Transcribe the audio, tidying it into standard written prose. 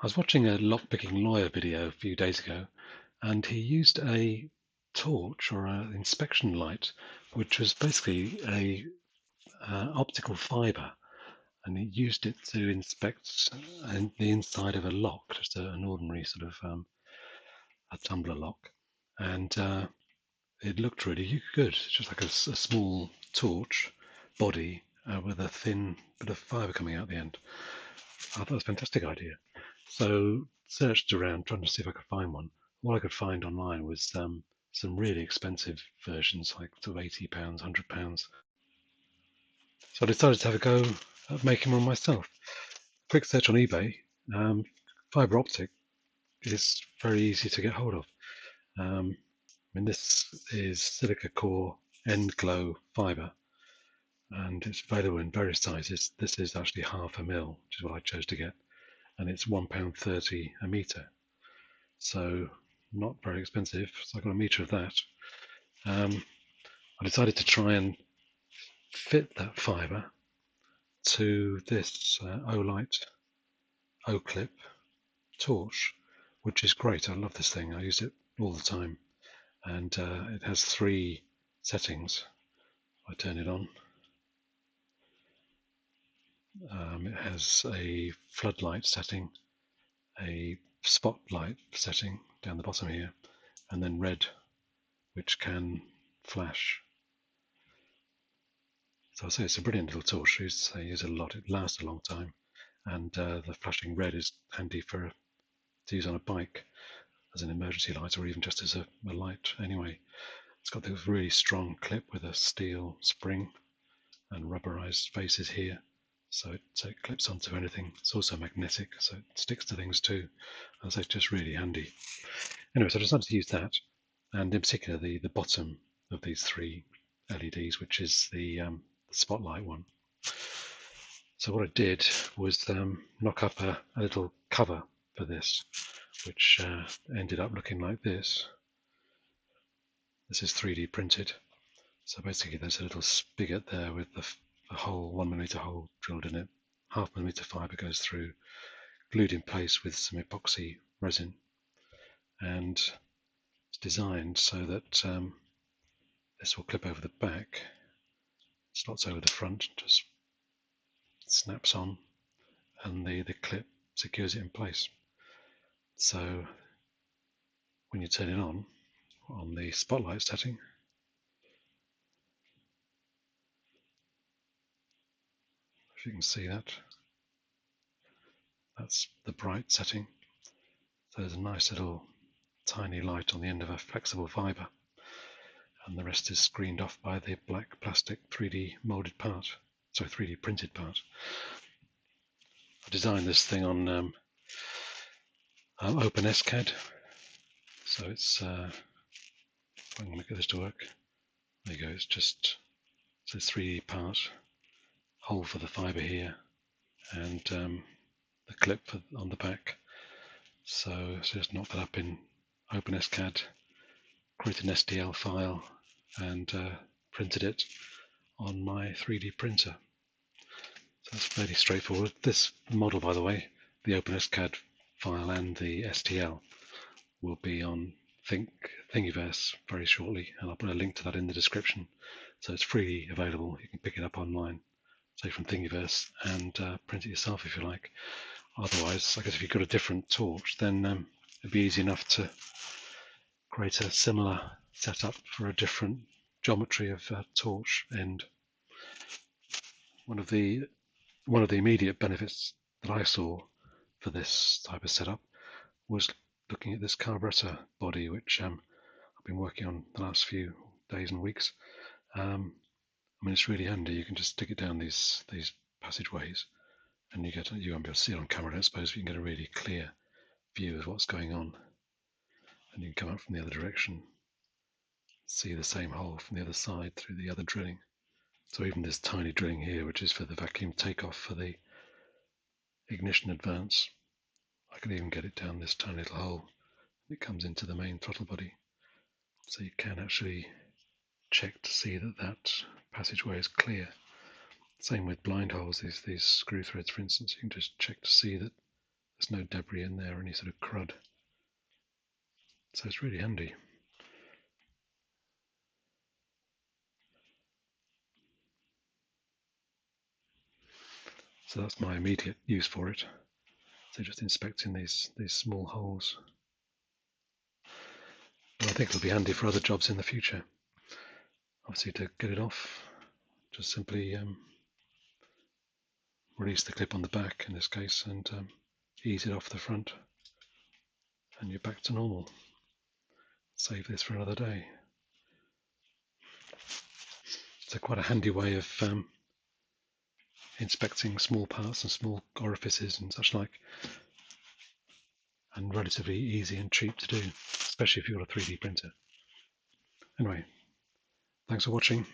I was watching a LockPickingLawyer video a few days ago, and he used a torch or an inspection light, which was basically a optical fibre, and he used it to inspect the inside of a lock, just an ordinary sort of a tumbler lock, and it looked really good. It's just like a small torch body with a thin bit of fibre coming out the end. I thought it was a fantastic idea. So searched around trying to see if I could find one. What I could find online was some really expensive versions, like sort of £80, £100. So I decided to have a go at making one myself. Quick search on eBay. Um, Fibre optic is very easy to get hold of. This is silica-core end glow fibre, and it's available in various sizes. This is actually half a mil, which is what I chose to get, and it's £1.30 a metre. So not very expensive. So I got a metre of that. I decided to try and fit that fibre to this OLight OClip torch, which is great. I love this thing. I use it all the time, and it has three settings. I turn it on. It has a floodlight setting, a spotlight setting down the bottom here, and then red, which can flash. So I say it's a brilliant little torch. I use it a lot. It lasts a long time, and the flashing red is handy to use on a bike as an emergency light, or even just as a light. Anyway, it's got this really strong clip with a steel spring and rubberized faces here, so it clips onto anything. It's also magnetic, so it sticks to things too. And so it's just really handy. Anyway, so I decided to use that, and in particular the bottom of these three LEDs, which is the spotlight one. So what I did was knock up a little cover for this, which ended up looking like this. This is 3D printed. So basically there's a little spigot there with a hole, 1mm hole drilled in it. 0.5mm fibre goes through, glued in place with some epoxy resin, and it's designed so that this will clip over the back, slots over the front, just snaps on, and the clip secures it in place. So when you turn it on the spotlight setting, if you can see that's the bright setting. So there's a nice little tiny light on the end of a flexible fibre, and the rest is screened off by the black plastic 3D molded part, so 3D printed part. I designed this thing on OpenSCAD, so it's I'm going to get this to work. There you go. It's just a 3D part, hole for the fibre here, and the clip on the back. So just knocked that up in OpenSCAD, created an STL file, and printed it on my 3D printer. So that's fairly straightforward. This model, by the way, the OpenSCAD file and the STL, will be on Thingiverse very shortly, and I'll put a link to that in the description. So it's freely available. You can pick it up online, say from Thingiverse, and print it yourself if you like. Otherwise, I guess if you've got a different torch, then it'd be easy enough to create a similar setup for a different geometry of torch end. One of the immediate benefits that I saw for this type of setup was looking at this carburetor body, which I've been working on the last few days and weeks. It's really handy. You can just stick it down these passageways, and you won't be able to see it on camera, I suppose, but you can get a really clear view of what's going on. And you can come up from the other direction, see the same hole from the other side through the other drilling. So even this tiny drilling here, which is for the vacuum takeoff for the ignition advance, I can even get it down this tiny little hole. It comes into the main throttle body. So you can actually check to see that passageway is clear. Same with blind holes, these screw threads, for instance. You can just check to see that the there's no debris in there, any sort of crud. So it's really handy. So that's my immediate use for it. So just inspecting these small holes. But I think it'll be handy for other jobs in the future. Obviously, to get it off, just simply release the clip on the back in this case and ease it off the front, and you're back to normal. Save this for another day. So quite a handy way of inspecting small parts and small orifices and such like, and relatively easy and cheap to do, especially if you've got a 3D printer. Anyway, thanks for watching.